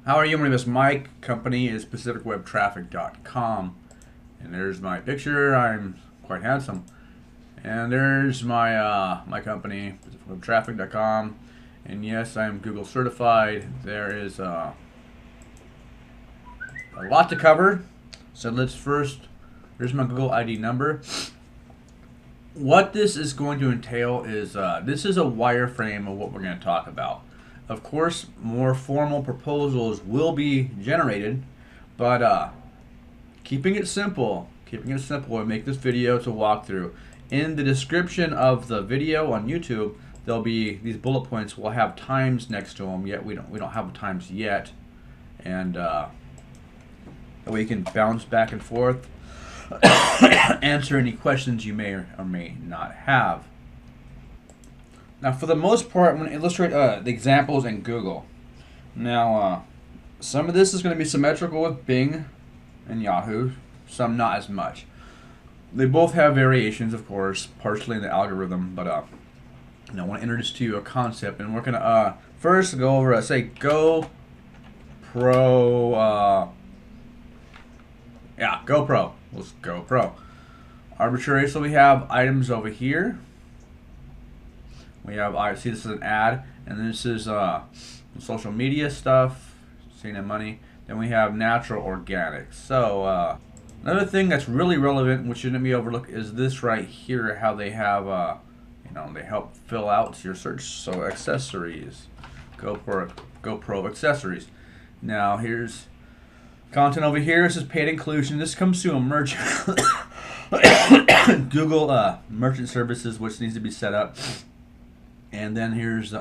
How are you? My name is Mike. Company is PacificWebTraffic.com. And there's my picture. I'm quite handsome. And there's my my company, PacificWebTraffic.com. And yes, I'm Google certified. There is a lot to cover. So let's first, here's my Google ID number. What this is going to entail is, this is a wireframe of what we're going to talk about. Of course, more formal proposals will be generated, but keeping it simple and make this video to walk through. In the description of the video on YouTube, there'll be these bullet points. We'll have times next to them. Yet we don't have times yet, and that way you can bounce back and forth, answer any questions you may or may not have. Now, for the most part, I'm going to illustrate the examples in Google. Now, some of this is going to be symmetrical with Bing and Yahoo, some not as much. They both have variations, of course, partially in the algorithm, but I want to introduce to you a concept, and we're going to first go over, say, GoPro. GoPro. Let's GoPro. Arbitrary, so we have items over here. We have, see, this is an ad, and this is social media stuff, seeing money. Then we have natural organic. So another thing that's really relevant, which shouldn't be overlooked, is this right here. How they have, they help fill out your search. So accessories, GoPro accessories. Now here's content over here. This is paid inclusion. This comes to a merchant, Google merchant services, which needs to be set up. And then here's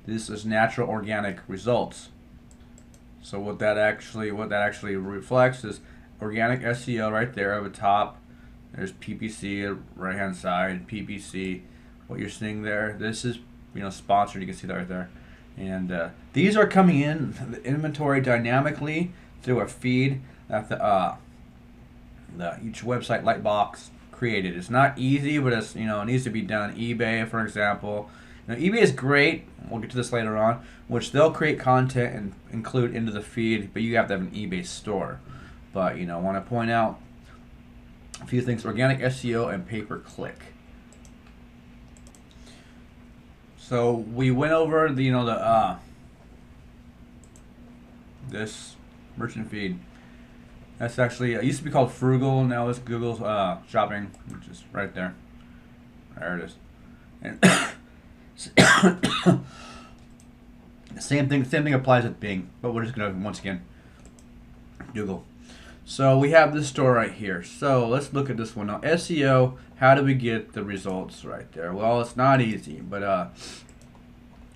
this is natural organic results. So what that actually reflects is organic SEO right there at the top. There's PPC right hand side, PPC. What you're seeing there, this is sponsored. You can see that right there. And these are coming in the inventory dynamically through a feed that each website Lightbox created. It's not easy, but it's it needs to be done. eBay, for example, eBay is great. We'll get to this later on, which they'll create content and include into the feed, but you have to have an eBay store. But I want to point out a few things: organic SEO and pay-per-click. So we went over the this merchant feed. That's actually, it used to be called Frugal, now it's Google's shopping, which is right there. There it is. And same thing applies with Bing, but we're just gonna, once again, Google. So we have this store right here. So let's look at this one now. SEO, how do we get the results right there? Well, it's not easy, but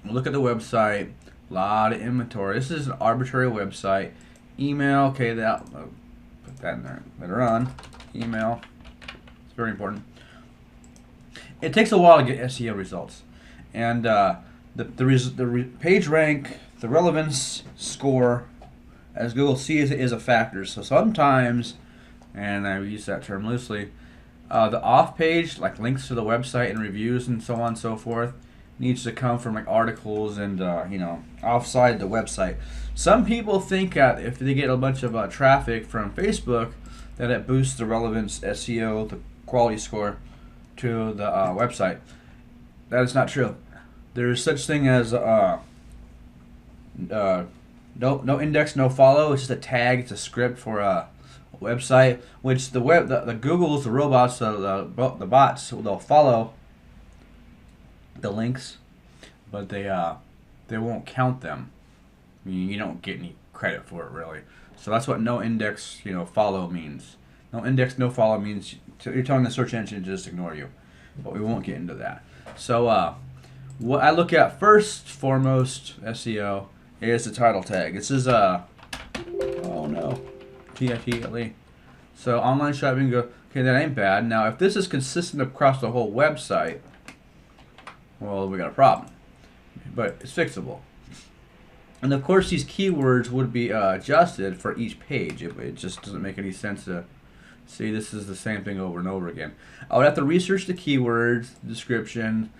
look at the website, a lot of inventory. This is an arbitrary website. Email, okay, that. Put that in there later on. Email. It's very important. It takes a while to get SEO results, and the page rank, the relevance score, as Google sees it, is a factor. So sometimes, and I use that term loosely, the off page, like links to the website and reviews and so on and so forth, needs to come from like articles and offside the website. Some people think that if they get a bunch of traffic from Facebook, that it boosts the relevance, SEO, the quality score to the website. That is not true. There is such thing as no index, no follow. It's just a tag. It's a script for a website, which the Googles, the robots, the bots, they'll follow the links, but they won't count them. I mean, you don't get any credit for it really. So that's what no index, follow means. No index, no follow means you're telling the search engine to just ignore you. But we won't get into that. So what I look at first, foremost, SEO, is the title tag. This is oh no, TITLE. So online shopping, go, okay, that ain't bad. Now if this is consistent across the whole website, well, we got a problem. But it's fixable. And of course, these keywords would be adjusted for each page. It just doesn't make any sense to see this is the same thing over and over again. I would have to research the keywords, the description,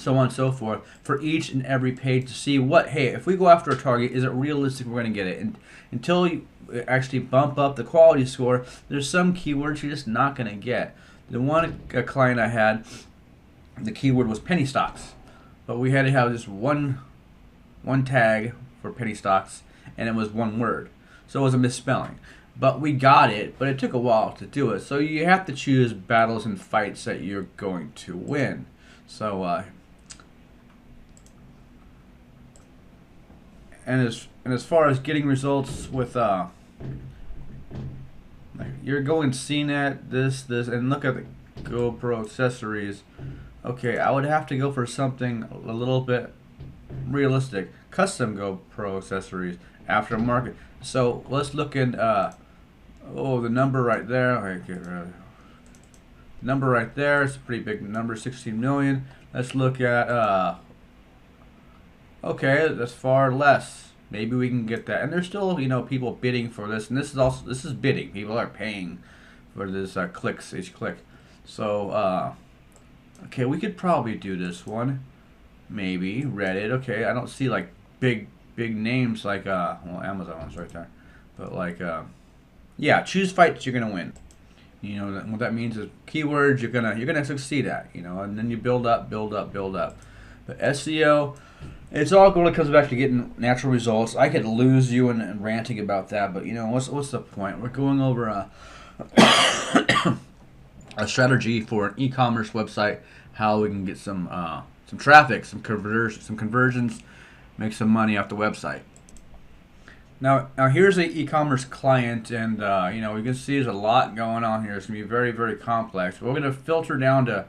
so on and so forth, for each and every page to see what, hey, if we go after a target, is it realistic we're going to get it? And until you actually bump up the quality score, there's some keywords you're just not going to get. The one client I had, the keyword was penny stocks, but we had to have just one tag for penny stocks, and it was one word, so it was a misspelling. But we got it, but it took a while to do it. So you have to choose battles and fights that you're going to win. So and as far as getting results with you're going CNET, this, and look at the GoPro accessories. Okay, I would have to go for something a little bit realistic. Custom GoPro accessories, aftermarket. So let's look at the number right there. Okay, number right there. It's a pretty big number, 16 million. Let's look at okay, that's far less. Maybe we can get that. And there's still, people bidding for this, and this is bidding. People are paying for this clicks, each click. So okay, we could probably do this one. Maybe Reddit. Okay, I don't see like big names like well, Amazon's right there, but like yeah, choose fights you're gonna win. What that means is keywords you're gonna succeed at. And then you build up. But SEO, it's all going to come back to getting natural results. I could lose you in ranting about that, but what's the point? We're going over a strategy for an e-commerce website, how we can get some traffic, some conversions, make some money off the website. Now here's a e-commerce client, and we can see there's a lot going on here. It's gonna be very, very complex. We're gonna filter down to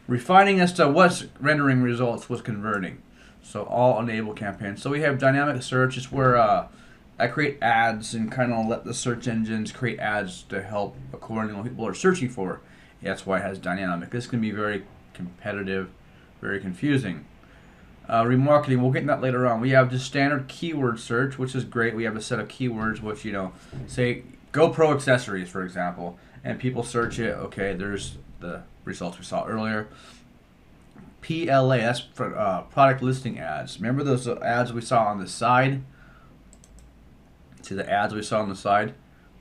refining as to what's rendering results, what's converting. So all enable campaigns. So we have dynamic search. It's where I create ads and kind of let the search engines create ads to help according to what people are searching for. That's why it has dynamic. This can be very competitive, very confusing. Remarketing, we'll get into that later on. We have just standard keyword search, which is great. We have a set of keywords which, say GoPro accessories, for example, and people search it. Okay, there's the results we saw earlier. PLA, that's for product listing ads. Remember those ads we saw on the side? See the ads we saw on the side?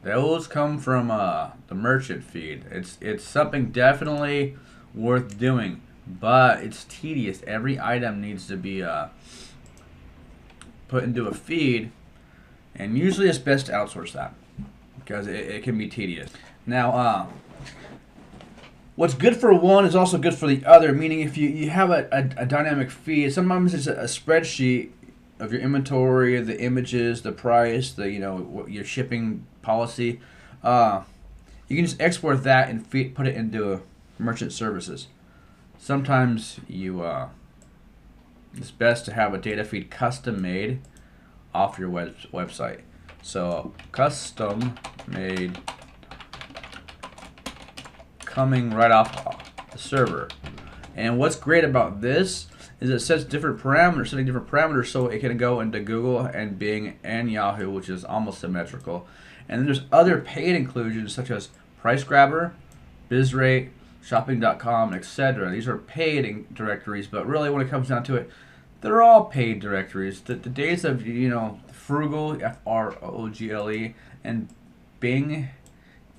Those come from the merchant feed. It's something definitely worth doing, but it's tedious. Every item needs to be put into a feed, and usually it's best to outsource that because it can be tedious. Now, what's good for one is also good for the other, meaning if you have a dynamic feed, sometimes it's a spreadsheet of your inventory, the images, the price, your shipping policy. You can just export that and put it into merchant services. Sometimes it's best to have a data feed custom made off your website. So custom made coming right off the server. And what's great about this is it sets different parameters, setting different parameters so it can go into Google and Bing and Yahoo, which is almost symmetrical. And then there's other paid inclusions such as Price Grabber, Bizrate, shopping.com, etc. These are paid directories, but really when it comes down to it, they're all paid directories. The days of Frugal, FROGLE, and Bing,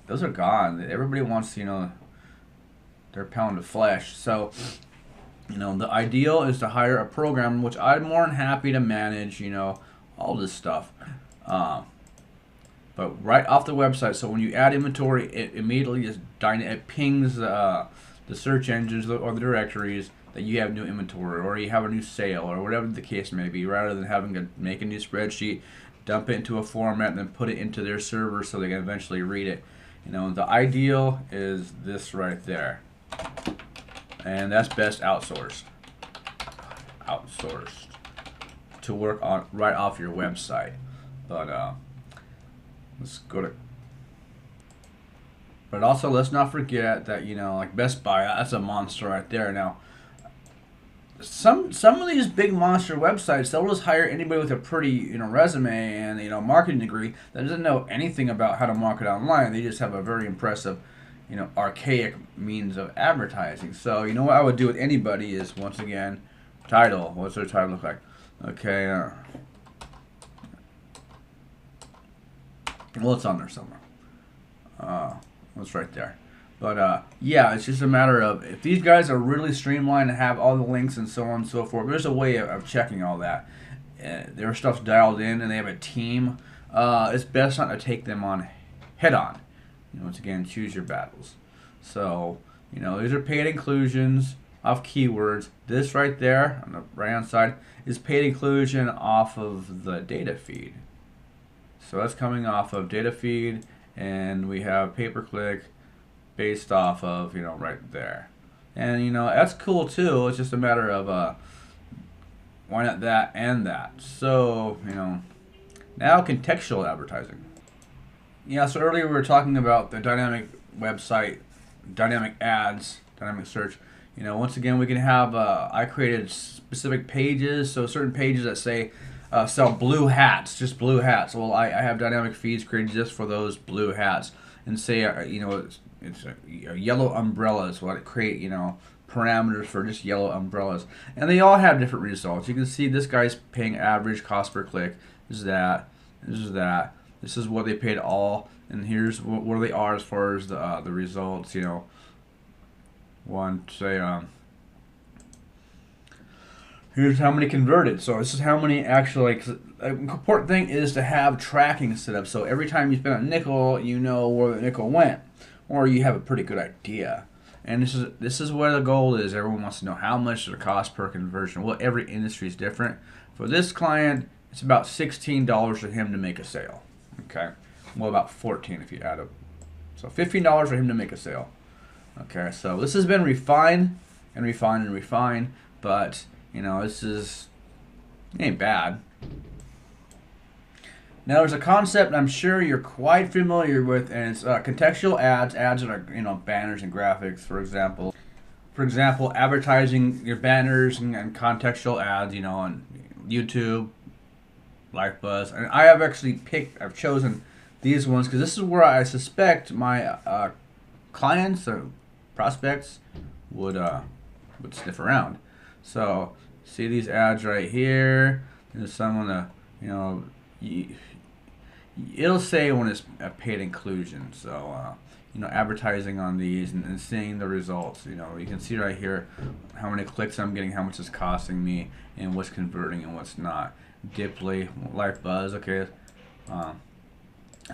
those are gone. Everybody wants their pound of flesh. So the ideal is to hire a programmer, which I'm more than happy to manage, all this stuff. But right off the website, so when you add inventory, it immediately just it pings the search engines or the directories that you have new inventory or you have a new sale or whatever the case may be, rather than having to make a new spreadsheet, dump it into a format, and then put it into their server so they can eventually read it. The ideal is this right there. And that's best outsourced to work on right off your website. But let's go to. But also let's not forget that like Best Buy, that's a monster right there. Now, some of these big monster websites, they'll just hire anybody with a pretty resume and marketing degree that doesn't know anything about how to market online. They just have a very impressive archaic means of advertising. So what I would do with anybody is, once again, Title. What's their title look like? Okay. Well, it's on there somewhere. It's right there. But yeah, it's just a matter of if these guys are really streamlined and have all the links and so on and so forth. There's a way of checking all that. Their stuff's dialed in and they have a team. It's best not to take them on head on. Once again, choose your battles. So these are paid inclusions off keywords. This right there on the right hand side is paid inclusion off of the data feed. So that's coming off of data feed, and we have pay-per-click based off of right there. And that's cool too. It's just a matter of why not that and that. So now contextual advertising. Yeah, so earlier we were talking about the dynamic website, dynamic ads, dynamic search. Once again, we can have, I created specific pages, so certain pages that say sell blue hats, just blue hats. Well, I have dynamic feeds created just for those blue hats. And say, it's a yellow umbrella, so I create, parameters for just yellow umbrellas. And they all have different results. You can see this guy's paying average cost per click. This is that. This is that. This is what they paid all. And here's what they are as far as the results, One, say, here's how many converted. So this is how many actually, an important thing is to have tracking set up. So every time you spend a nickel, you know where the nickel went, or you have a pretty good idea. And this is where the goal is. Everyone wants to know how much the cost per conversion. Well, every industry is different. For this client, it's about $16 for him to make a sale. Okay, well, about $14 if you add up. So $15 for him to make a sale. Okay, so this has been refined and refined and refined, but it ain't bad. Now there's a concept I'm sure you're quite familiar with, and it's contextual ads. Ads that are banners and graphics, for example. For example, advertising your banners and contextual ads, on YouTube, LifeBuzz, and I have actually I've chosen these ones because this is where I suspect my clients or prospects would sniff around. So see these ads right here. There's someone it'll say when it's a paid inclusion. So advertising on these and seeing the results. You can see right here how many clicks I'm getting, how much it's costing me, and what's converting and what's not. Diply, LifeBuzz, okay.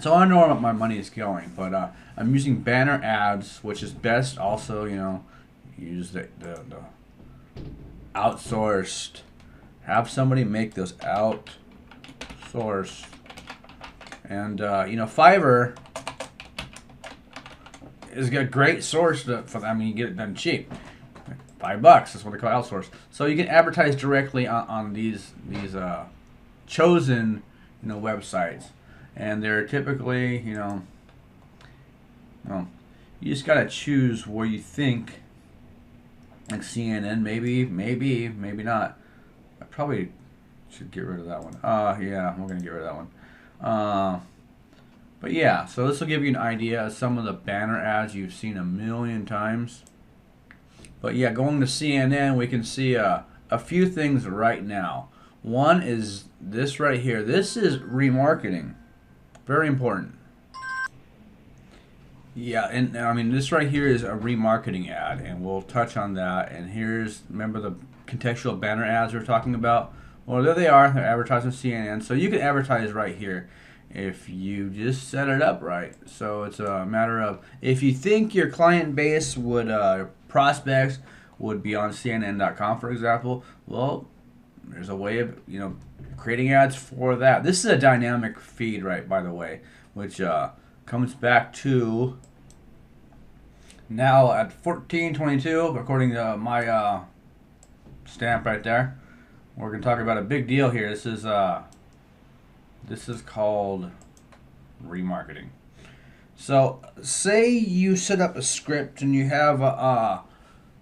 So I know where my money is going, but I'm using banner ads, which is best. Also, use the outsourced. Have somebody make those outsourced. And FIVERR is a great source for that. I mean, you get it done cheap. $5. That's what they call outsourced. So you can advertise directly on these chosen websites, and they're typically you just gotta choose where you think. Like CNN, maybe not. I probably should get rid of that one. Yeah, we're gonna get rid of that one. But yeah, so this will give you an idea of some of the banner ads you've seen a million times. But yeah, going to CNN, we can see a few things right now. One is this right here. This is remarketing. Very important. Yeah, and I mean, this right here is a remarketing ad, and we'll touch on that. And remember the contextual banner ads we were talking about? Well, there they are. They're advertising CNN. So you can advertise right here if you just set it up right. So it's a matter of, if you think your client base prospects would be on CNN.com, for example, well, there's a way of, creating ads for that. This is a dynamic feed, right, by the way, which comes back to now at 14:22, according to my stamp right there. We're going to talk about a big deal here. This is called remarketing. So say you set up a script and you have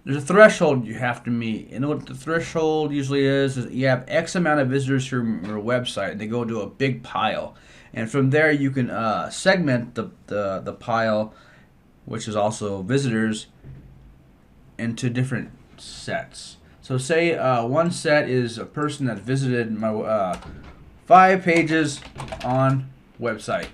there's a threshold you have to meet. And what the threshold usually is you have X amount of visitors from your website. They go to a big pile. And from there you can segment the pile, which is also visitors, into different sets. So say one set is a person that visited my 5 pages on website.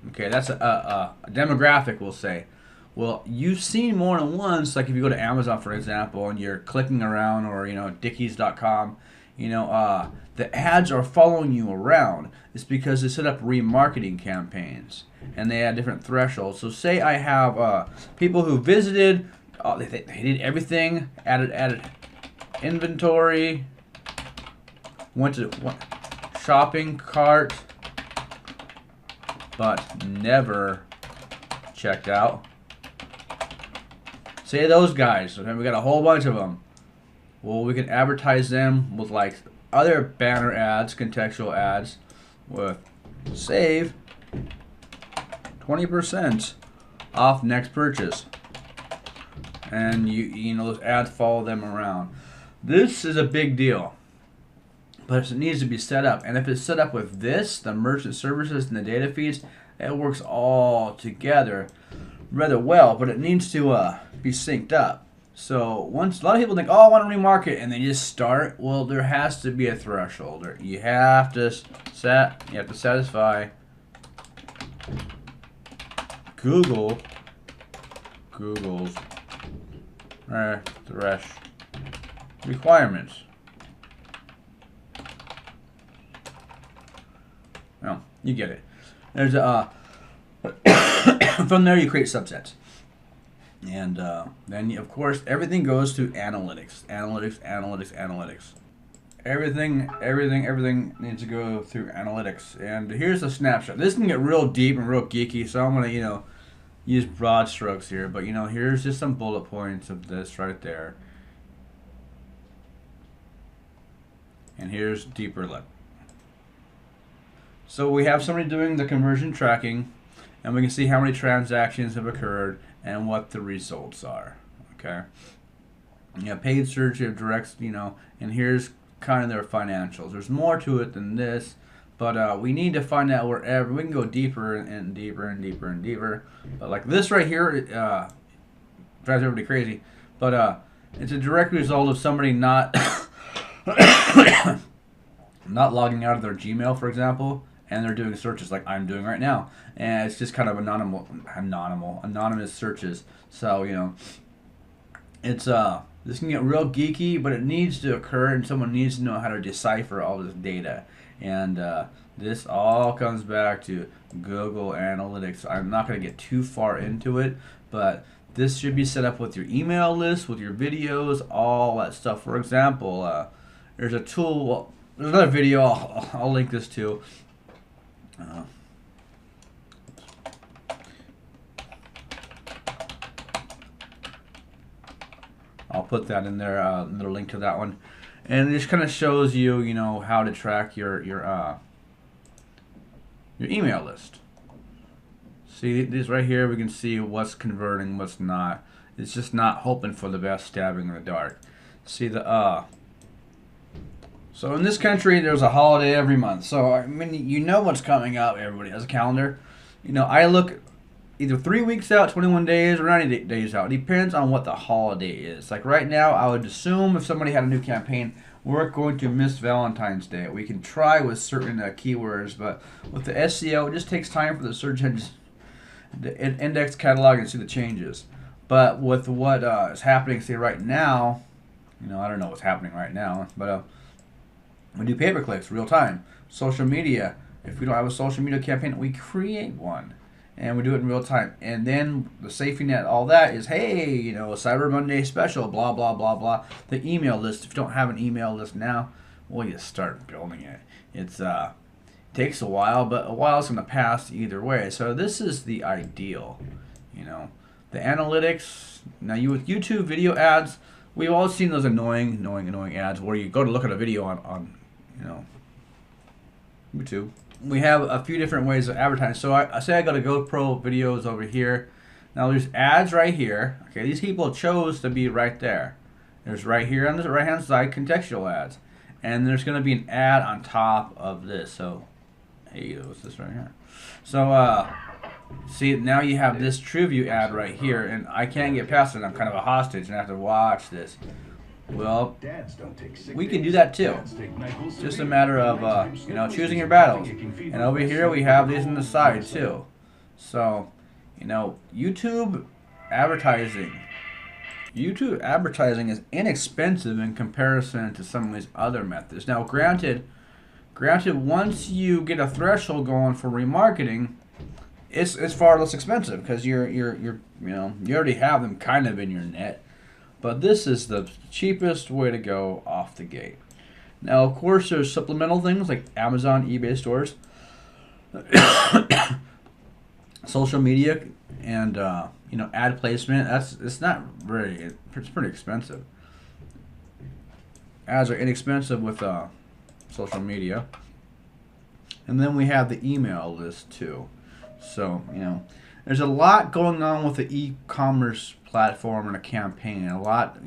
Okay, that's a demographic, we'll say. Well, you've seen more than once, like if you go to Amazon, for example, and you're clicking around, or, you know, Dickies.com, you know, the ads are following you around. It's because they set up remarketing campaigns, and they had different thresholds. So say I have people who visited, they did everything, added inventory, went to shopping cart, but never checked out. Say those guys, and we got a whole bunch of them. Well, we can advertise them with like other banner ads, contextual ads, with save 20% off next purchase. And you know, those ads follow them around. This is a big deal, but it needs to be set up. And if it's set up with this, the merchant services and the data feeds, it works all together rather well, but it needs to be synced up. So once a lot of people think, oh, I want to remarket, and they just start. Well, there has to be a threshold. You have to satisfy Google's thresh requirements. Well, you get it. There's a from there you create subsets, and then of course everything goes to analytics. Everything needs to go through analytics. And here's a snapshot. This can get real deep and real geeky, so I'm gonna, you know, use broad strokes here. But, you know, here's just some bullet points of this right there, and here's deeper look. So we have somebody doing the conversion tracking, and we can see how many transactions have occurred and what the results are. Okay. Yeah, paid search of directs, you know, and here's kind of their financials. There's more to it than this, but we need to find out wherever we can go deeper and deeper and deeper and deeper. But like this right here, drives everybody crazy. But it's a direct result of somebody not not logging out of their Gmail, for example, and they're doing searches like I'm doing right now, and it's just kind of anonymous searches. So, you know, it's this can get real geeky, but it needs to occur, and someone needs to know how to decipher all this data. And this all comes back to Google Analytics. I'm not going to get too far into it, but this should be set up with your email list, with your videos, all that stuff. For example, there's a tool. Well, there's another video I'll link this to. I'll put that in there, another link to that one, and it just kind of shows you, you know, how to track your email list. See this right here, we can see what's converting, what's not. It's just not hoping for the best, stabbing in the dark. See the so in this country, there's a holiday every month. So, I mean, you know what's coming up. Everybody has a calendar. You know, I look either 3 weeks out, 21 days, or 90 days out. It depends on what the holiday is. Like right now, I would assume if somebody had a new campaign, we're going to miss Valentine's Day. We can try with certain keywords, but with the SEO, it just takes time for the search engines to index, catalog, and see the changes. But with what is happening, say right now, you know, I don't know what's happening right now, but we do pay-per-clicks real time. Social media, if we don't have a social media campaign, we create one, and we do it in real time. And then the safety net, all that is, hey, you know, Cyber Monday special, blah, blah, blah, blah. The email list, if you don't have an email list now, well, you start building it. It's takes a while, but a while's going to pass either way. So this is the ideal, you know. The analytics, now with YouTube video ads, we've all seen those annoying ads where you go to look at a video on you know, YouTube. We have a few different ways of advertising. So I say I got a GoPro videos over here. Now there's ads right here. Okay, these people chose to be right there. There's right here on the right hand side contextual ads, and there's going to be an ad on top of this. So hey, what's this right here? So see, now you have this TrueView ad right here, and I can't get past it. I'm kind of a hostage, and I have to watch this. Well, we can do that too. It's just a matter of choosing your battles. And over here we have these on the side too. So, YouTube advertising. YouTube advertising is inexpensive in comparison to some of these other methods. Now, granted, once you get a threshold going for remarketing, it's far less expensive because you already have them kind of in your net. But this is the cheapest way to go off the gate. Now, of course, there's supplemental things like Amazon, eBay stores, social media, and ad placement. It's pretty expensive. Ads are inexpensive with social media, and then we have the email list too. So there's a lot going on with the e-commerce platform and a campaign, and a lot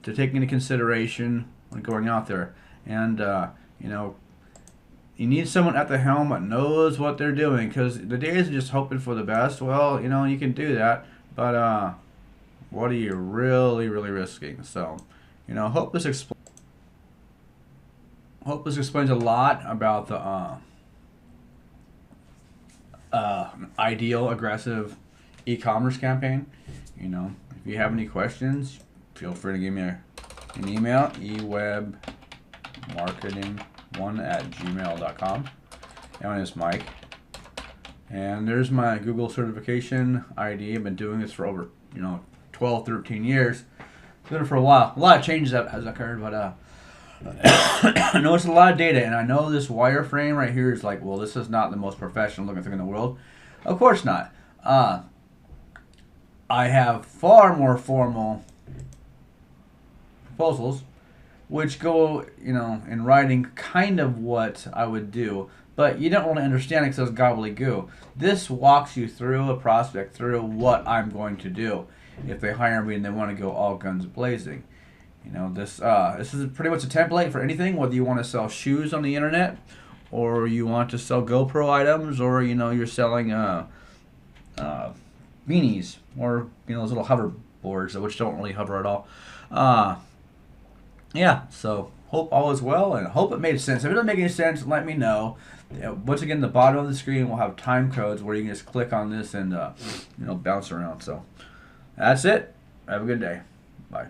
to take into consideration when going out there. And you need someone at the helm that knows what they're doing, because the days of just hoping for the best, well, you can do that, but what are you really risking? So hope this explains a lot about the ideal aggressive e-commerce campaign. If you have any questions, feel free to give me an email, ewebmarketing1@gmail.com. My name is Mike, and there's my Google certification ID. I've been doing this for over 12, 13 years. Doing it for a while. A lot of changes that has occurred, but I know it's a lot of data, and I know this wireframe right here is like, well, this is not the most professional looking thing in the world. Of course not. I have far more formal proposals, which go, in writing kind of what I would do, but you don't really understand it because it's gobbledygook. This walks you through a prospect through what I'm going to do if they hire me and they want to go all guns blazing. This is pretty much a template for anything, whether you want to sell shoes on the internet, or you want to sell GoPro items, or you're selling beanies, or those little hover boards which don't really hover at all. So hope all is well, and hope it made sense. If it doesn't make any sense, let me know. Once again, the bottom of the screen will have time codes where you can just click on this and bounce around. So that's it. Have a good day. Bye.